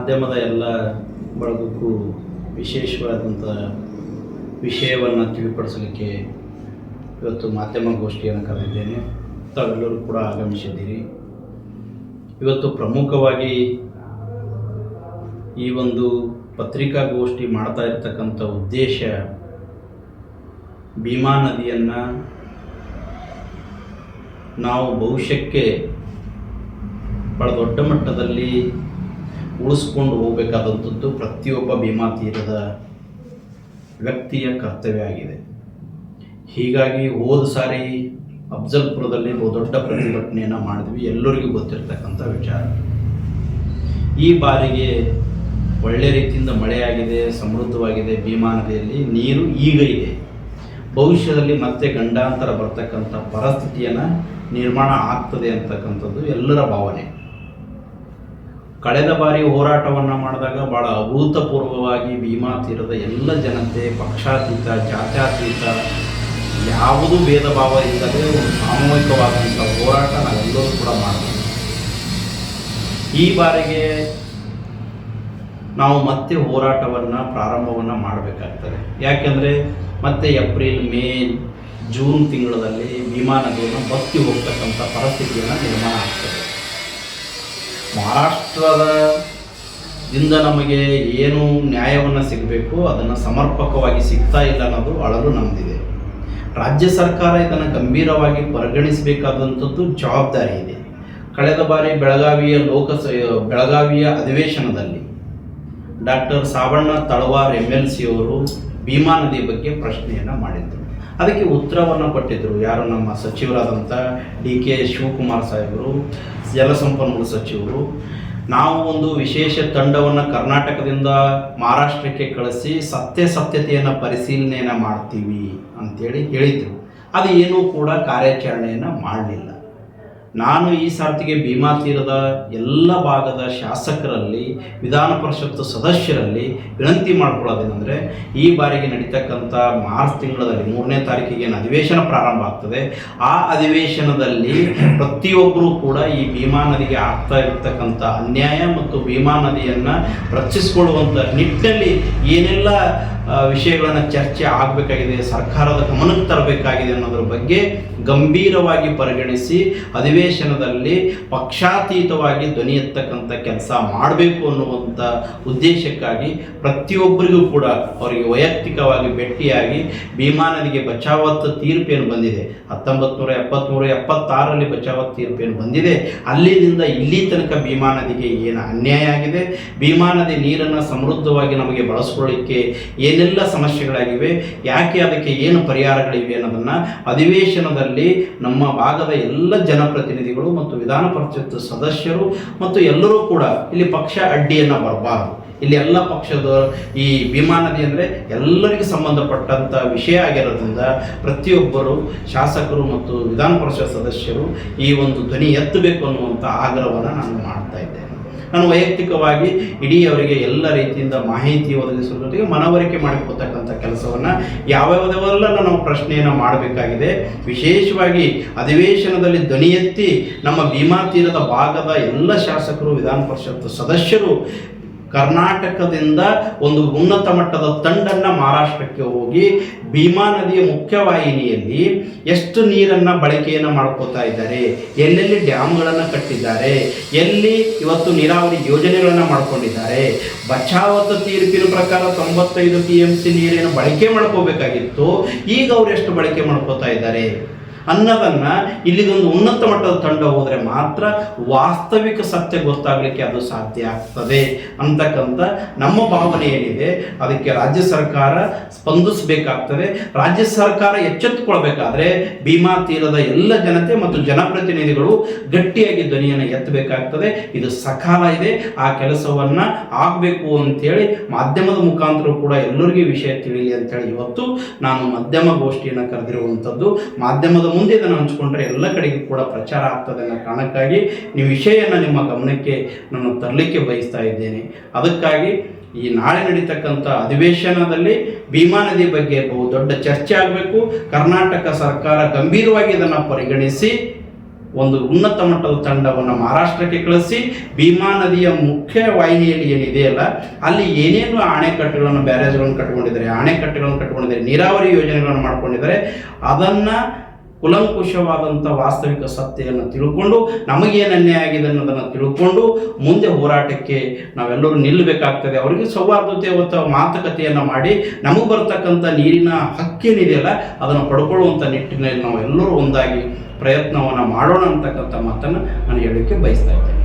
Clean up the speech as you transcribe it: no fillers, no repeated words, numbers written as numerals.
ಮಾಧ್ಯಮದ ಎಲ್ಲ ಬಳಗಕ್ಕೂ ವಿಶೇಷವಾದಂಥ ವಿಷಯವನ್ನು ತಿಳಿಪಡಿಸಲಿಕ್ಕೆ ಇವತ್ತು ಮಾಧ್ಯಮ ಗೋಷ್ಠಿಯನ್ನು ಕರೆದಿದ್ದೇನೆ. ತಾವೆಲ್ಲರೂ ಕೂಡ ಆಗಮಿಸಿದ್ದೀರಿ. ಇವತ್ತು ಪ್ರಮುಖವಾಗಿ ಈ ಒಂದು ಪತ್ರಿಕಾಗೋಷ್ಠಿ ಮಾಡ್ತಾ ಇರ್ತಕ್ಕಂಥ ಉದ್ದೇಶ ಭೀಮಾ ನದಿಯನ್ನು ನಾವು ಭವಿಷ್ಯಕ್ಕೆ ಭಾಳ ದೊಡ್ಡ ಮಟ್ಟದಲ್ಲಿ ಉಳಿಸ್ಕೊಂಡು ಹೋಗಬೇಕಾದಂಥದ್ದು ಪ್ರತಿಯೊಬ್ಬ ಭೀಮಾ ತೀರದ ವ್ಯಕ್ತಿಯ ಕರ್ತವ್ಯ ಆಗಿದೆ. ಹೀಗಾಗಿ ಹೋದ ಸಾರಿ ಅಫ್ಜಲ್ಪುರದಲ್ಲಿ ದೊಡ್ಡ ಪ್ರತಿಭಟನೆಯನ್ನು ಮಾಡಿದ್ವಿ, ಎಲ್ಲರಿಗೂ ಗೊತ್ತಿರ್ತಕ್ಕಂಥ ವಿಚಾರ. ಈ ಬಾರಿಗೆ ಒಳ್ಳೆ ರೀತಿಯಿಂದ ಮಳೆಯಾಗಿದೆ, ಸಮೃದ್ಧವಾಗಿದೆ. ಭೀಮಾ ನದಿಯಲ್ಲಿ ನೀರು ಈಗ ಇದೆ. ಭವಿಷ್ಯದಲ್ಲಿ ಮತ್ತೆ ಗಂಡಾಂತರ ಬರ್ತಕ್ಕಂಥ ಪರಿಸ್ಥಿತಿಯನ್ನು ನಿರ್ಮಾಣ ಆಗ್ತದೆ ಅಂತಕ್ಕಂಥದ್ದು ಎಲ್ಲರ ಭಾವನೆ. ಕಳೆದ ಬಾರಿ ಹೋರಾಟವನ್ನು ಮಾಡಿದಾಗ ಭಾಳ ಅಭೂತಪೂರ್ವವಾಗಿ ಭೀಮಾ ತೀರದ ಎಲ್ಲ ಜನತೆ ಪಕ್ಷಾತೀತ ಜಾತ್ಯತೀತ ಯಾವುದೂ ಭೇದ ಭಾವ ಇಲ್ಲದೆ ಒಂದು ಸಾಮೂಹಿಕವಾದಂಥ ಹೋರಾಟ ನಾವೆಲ್ಲರೂ ಕೂಡ ಮಾಡ್ತೀವಿ. ಈ ಬಾರಿಗೆ ನಾವು ಮತ್ತೆ ಹೋರಾಟವನ್ನು ಪ್ರಾರಂಭವನ್ನು ಮಾಡಬೇಕಾಗ್ತದೆ. ಯಾಕೆಂದರೆ ಮತ್ತೆ ಏಪ್ರಿಲ್, ಮೇ, ಜೂನ್ ತಿಂಗಳಲ್ಲಿ ಭೀಮಾ ನದಿಯನ್ನು ಬತ್ತಿ ಹೋಗ್ತಕ್ಕಂಥ ಪರಿಸ್ಥಿತಿಯನ್ನು ನಿರ್ಮಾಣ ಆಗ್ತದೆ. ಮಹಾರಾಷ್ಟ್ರದಿಂದ ನಮಗೆ ಏನು ನ್ಯಾಯವನ್ನು ಸಿಗಬೇಕು ಅದನ್ನು ಸಮರ್ಪಕವಾಗಿ ಸಿಗ್ತಾ ಇಲ್ಲ ಅನ್ನೋದು ಅಳಲು ನಮ್ಮದಿದೆ. ರಾಜ್ಯ ಸರ್ಕಾರ ಇದನ್ನು ಗಂಭೀರವಾಗಿ ಪರಿಗಣಿಸಬೇಕಾದಂಥದ್ದು ಜವಾಬ್ದಾರಿ ಇದೆ. ಕಳೆದ ಬಾರಿ ಬೆಳಗಾವಿಯ ಅಧಿವೇಶನದಲ್ಲಿ ಡಾಕ್ಟರ್ ಸಾಬಣ್ಣ ತಳವಾರ್ MLC ಅವರು ಭೀಮಾ ನದಿ ಬಗ್ಗೆ ಪ್ರಶ್ನೆಯನ್ನು ಮಾಡಿದರು. ಅದಕ್ಕೆ ಉತ್ತರವನ್ನು ಕೊಟ್ಟಿದ್ದರು ಯಾರು, ನಮ್ಮ ಸಚಿವರಾದಂಥ DK ಶಿವಕುಮಾರ್ ಸಾಹೇಬರು, ಜಲಸಂಪನ್ಮೂಲ ಸಚಿವರು. ನಾವು ಒಂದು ವಿಶೇಷ ತಂಡವನ್ನು ಕರ್ನಾಟಕದಿಂದ ಮಹಾರಾಷ್ಟ್ರಕ್ಕೆ ಕಳಿಸಿ ಸತ್ಯತೆಯನ್ನು ಪರಿಶೀಲನೆಯನ್ನು ಮಾಡ್ತೀವಿ ಅಂಥೇಳಿ ಹೇಳಿದರು. ಅದು ಏನೂ ಕೂಡ ಕಾರ್ಯಾಚರಣೆಯನ್ನು ಮಾಡಲಿಲ್ಲ. ನಾನು ಈ ಸಾರ್ತಿಗೆ ಭೀಮಾ ತೀರದ ಎಲ್ಲ ಭಾಗದ ಶಾಸಕರಲ್ಲಿ, ವಿಧಾನ ಪರಿಷತ್ತು ಸದಸ್ಯರಲ್ಲಿ ವಿನಂತಿ ಮಾಡ್ಕೊಳ್ಳೋದೇನೆಂದರೆ, ಈ ಬಾರಿಗೆ ನಡೀತಕ್ಕಂಥ ಮಾರ್ಚ್ ತಿಂಗಳಲ್ಲಿ 3ನೇ ತಾರೀಕಿಗೆ ಏನು ಅಧಿವೇಶನ ಪ್ರಾರಂಭ ಆಗ್ತದೆ, ಆ ಅಧಿವೇಶನದಲ್ಲಿ ಪ್ರತಿಯೊಬ್ಬರೂ ಕೂಡ ಈ ಭೀಮಾ ನದಿಗೆ ಆಗ್ತಾ ಇರತಕ್ಕಂಥ ಅನ್ಯಾಯ ಮತ್ತು ಭೀಮಾ ನದಿಯನ್ನು ರಕ್ಷಿಸಿಕೊಳ್ಳುವಂಥ ನಿಟ್ಟಿನಲ್ಲಿ ಏನೆಲ್ಲ ವಿಷಯಗಳನ್ನು ಚರ್ಚೆ ಆಗಬೇಕಾಗಿದೆ, ಸರ್ಕಾರದ ಗಮನಕ್ಕೆ ತರಬೇಕಾಗಿದೆ ಅನ್ನೋದ್ರ ಬಗ್ಗೆ ಗಂಭೀರವಾಗಿ ಪರಿಗಣಿಸಿ ಅಧಿವೇಶನದಲ್ಲಿ ಪಕ್ಷಾತೀತವಾಗಿ ಧ್ವನಿ ಎತ್ತಕ್ಕಂಥ ಕೆಲಸ ಮಾಡಬೇಕು ಅನ್ನುವಂಥ ಉದ್ದೇಶಕ್ಕಾಗಿ ಪ್ರತಿಯೊಬ್ಬರಿಗೂ ಕೂಡ ಅವರಿಗೆ ವೈಯಕ್ತಿಕವಾಗಿ ಭೇಟಿಯಾಗಿ ಭೀಮಾ ನದಿಗೆ ಬಚಾವತ್ ತೀರ್ಪೇನು ಬಂದಿದೆ, 1973-76ರಲ್ಲಿ ಬಚಾವತ್ ತೀರ್ಪೇನು ಬಂದಿದೆ, ಅಲ್ಲಿಂದ ಇಲ್ಲಿ ತನಕ ಭೀಮಾ ನದಿಗೆ ಏನು ಅನ್ಯಾಯ ಆಗಿದೆ, ಭೀಮಾ ನದಿ ನೀರನ್ನು ಸಮೃದ್ಧವಾಗಿ ನಮಗೆ ಬಳಸ್ಕೊಳ್ಳಿಕ್ಕೆ ಏನೆಲ್ಲ ಸಮಸ್ಯೆಗಳಾಗಿವೆ, ಯಾಕೆ ಅದಕ್ಕೆ ಏನು ಪರಿಹಾರಗಳಿವೆ ಅನ್ನೋದನ್ನು ಅಧಿವೇಶನದಲ್ಲಿ ನಮ್ಮ ಭಾಗದ ಎಲ್ಲ ಜನಪ್ರತಿನಿಧಿಗಳು ಮತ್ತು ವಿಧಾನ ಪರಿಷತ್ ಸದಸ್ಯರು ಮತ್ತು ಎಲ್ಲರೂ ಕೂಡ, ಇಲ್ಲಿ ಪಕ್ಷ ಅಡ್ಡಿಯನ್ನು ಬರಬಾರದು. ಇಲ್ಲಿ ಎಲ್ಲ ಪಕ್ಷದ ಈ ಭೀಮಾ ನದಿ ಅಂದರೆ ಎಲ್ಲರಿಗೂ ಸಂಬಂಧಪಟ್ಟಂಥ ವಿಷಯ ಆಗಿರೋದ್ರಿಂದ ಪ್ರತಿಯೊಬ್ಬರು ಶಾಸಕರು ಮತ್ತು ವಿಧಾನ ಪರಿಷತ್ ಸದಸ್ಯರು ಈ ಒಂದು ಧ್ವನಿ ಎತ್ತಬೇಕು ಅನ್ನುವಂಥ ಆಗ್ರಹವನ್ನು ನಾನು ಮಾಡ್ತಾ ಇದ್ದೇನೆ. ನಾನು ವೈಯಕ್ತಿಕವಾಗಿ ಇಡೀ ಅವರಿಗೆ ಎಲ್ಲ ರೀತಿಯಿಂದ ಮಾಹಿತಿ ಒದಗಿಸುವ ಜೊತೆಗೆ ಮನವರಿಕೆ ಮಾಡಿಕೊಳ್ತಕ್ಕಂಥ ಕೆಲಸವನ್ನು ಯಾವ್ಯಾವುದೆಲ್ಲ ನಾವು ಪ್ರಶ್ನೆಯನ್ನು ಮಾಡಬೇಕಾಗಿದೆ. ವಿಶೇಷವಾಗಿ ಅಧಿವೇಶನದಲ್ಲಿ ಧ್ವನಿ ಎತ್ತಿ ನಮ್ಮ ಭೀಮಾ ತೀರದ ಭಾಗದ ಎಲ್ಲ ಶಾಸಕರು, ವಿಧಾನ ಪರಿಷತ್ ಸದಸ್ಯರು ಕರ್ನಾಟಕದಿಂದ ಒಂದು ಉನ್ನತ ಮಟ್ಟದ ತಂಡನ್ನು ಮಹಾರಾಷ್ಟ್ರಕ್ಕೆ ಹೋಗಿ ಭೀಮಾ ನದಿಯ ಮುಖ್ಯವಾಹಿನಿಯಲ್ಲಿ ಎಷ್ಟು ನೀರನ್ನು ಬಳಕೆಯನ್ನು ಮಾಡ್ಕೋತಾ ಇದ್ದಾರೆ, ಎಲ್ಲೆಲ್ಲಿ ಡ್ಯಾಮ್ಗಳನ್ನು ಕಟ್ಟಿದ್ದಾರೆ, ಎಲ್ಲಿ ಇವತ್ತು ನೀರಾವರಿ ಯೋಜನೆಗಳನ್ನು ಮಾಡ್ಕೊಂಡಿದ್ದಾರೆ, ಬಚಾವತ್ ತೀರ್ಪಿನ ಪ್ರಕಾರ 95 TMC ನೀರೇನು ಬಳಕೆ ಮಾಡ್ಕೋಬೇಕಾಗಿತ್ತು, ಈಗ ಅವ್ರು ಎಷ್ಟು ಬಳಕೆ ಮಾಡ್ಕೋತಾ ಇದ್ದಾರೆ ಅನ್ನೋದನ್ನು ಇಲ್ಲಿಗೊಂದು ಉನ್ನತ ಮಟ್ಟದ ತಂಡ ಹೋದರೆ ಮಾತ್ರ ವಾಸ್ತವಿಕ ಸತ್ಯ ಗೊತ್ತಾಗಲಿಕ್ಕೆ ಅದು ಸಾಧ್ಯ ಆಗ್ತದೆ ಅಂತಕ್ಕಂಥ ನಮ್ಮ ಭಾವನೆ ಏನಿದೆ. ಅದಕ್ಕೆ ರಾಜ್ಯ ಸರ್ಕಾರ ಸ್ಪಂದಿಸಬೇಕಾಗ್ತದೆ. ರಾಜ್ಯ ಸರ್ಕಾರ ಎಚ್ಚೆತ್ತುಕೊಳ್ಬೇಕಾದ್ರೆ ಭೀಮಾ ತೀರದ ಎಲ್ಲ ಜನತೆ ಮತ್ತು ಜನಪ್ರತಿನಿಧಿಗಳು ಗಟ್ಟಿಯಾಗಿ ಧ್ವನಿಯನ್ನು ಎತ್ತಬೇಕಾಗ್ತದೆ. ಇದು ಸಕಾಲ ಇದೆ, ಆ ಕೆಲಸವನ್ನು ಆಗಬೇಕು ಅಂತೇಳಿ ಮಾಧ್ಯಮದ ಮುಖಾಂತರ ಕೂಡ ಎಲ್ಲರಿಗೂ ವಿಷಯ ತಿಳಿಯಲಿ ಅಂತೇಳಿ ಇವತ್ತು ನಾನು ಮಾಧ್ಯಮ ಗೋಷ್ಠಿಯನ್ನು ಕರೆದಿರುವಂಥದ್ದು. ಮಾಧ್ಯಮದ ಮುಂದೆ ಇದನ್ನು ಹಂಚಿಕೊಂಡ್ರೆ ಎಲ್ಲ ಕಡೆಗೂ ಕೂಡ ಪ್ರಚಾರ ಆಗ್ತದೆ ಅನ್ನೋ ಕಾರಣಕ್ಕಾಗಿ ನೀವು ವಿಷಯವನ್ನು ನಿಮ್ಮ ಗಮನಕ್ಕೆ ನಾನು ತರಲಿಕ್ಕೆ ಬಯಸ್ತಾ ಇದ್ದೇನೆ. ಅದಕ್ಕಾಗಿ ಈ ನಾಳೆ ನಡೀತಕ್ಕಂಥ ಅಧಿವೇಶನದಲ್ಲಿ ಭೀಮಾ ನದಿ ಬಗ್ಗೆ ಬಹು ದೊಡ್ಡ ಚರ್ಚೆ ಆಗಬೇಕು. ಕರ್ನಾಟಕ ಸರ್ಕಾರ ಗಂಭೀರವಾಗಿ ಇದನ್ನು ಪರಿಗಣಿಸಿ ಒಂದು ಉನ್ನತ ಮಟ್ಟದ ತಂಡವನ್ನು ಮಹಾರಾಷ್ಟ್ರಕ್ಕೆ ಕಳಿಸಿ ಭೀಮಾ ನದಿಯ ಮುಖ್ಯ ವಾಹಿನಿಯಲ್ಲಿ ಏನಿದೆಯಲ್ಲ ಅಲ್ಲಿ ಏನೇನು ಅಣೆಕಟ್ಟುಗಳನ್ನು ಬ್ಯಾರೇಜ್ಗಳನ್ನು ಕಟ್ಟಿಕೊಂಡಿದ್ದಾರೆ, ನೀರಾವರಿ ಯೋಜನೆಗಳನ್ನು ಮಾಡಿಕೊಂಡಿದ್ದಾರೆ, ಅದನ್ನು ಕುಲಂಕುಷವಾದಂಥ ವಾಸ್ತವಿಕ ಸತ್ಯವನ್ನು ತಿಳ್ಕೊಂಡು ನಮಗೇನು ಅನ್ಯಾಯ ಆಗಿದೆ ಅನ್ನೋದನ್ನು ತಿಳ್ಕೊಂಡು ಮುಂದೆ ಹೋರಾಟಕ್ಕೆ ನಾವೆಲ್ಲರೂ ನಿಲ್ಲಬೇಕಾಗ್ತದೆ. ಅವರಿಗೆ ಸೌಹಾರ್ದತೆ ಮತ್ತು ಮಾತುಕತೆಯನ್ನು ಮಾಡಿ ನಮಗೆ ಬರ್ತಕ್ಕಂಥ ನೀರಿನ ಹಕ್ಕೇನಿದೆಯಲ್ಲ ಅದನ್ನು ಪಡ್ಕೊಳ್ಳುವಂಥ ನಿಟ್ಟಿನಲ್ಲಿ ನಾವು ಎಲ್ಲರೂ ಒಂದಾಗಿ ಪ್ರಯತ್ನವನ್ನು ಮಾಡೋಣ ಅಂತಕ್ಕಂಥ ಮಾತನ್ನು ನಾನು ಹೇಳೋಕ್ಕೆ ಬಯಸ್ತಾ ಇದ್ದೇನೆ.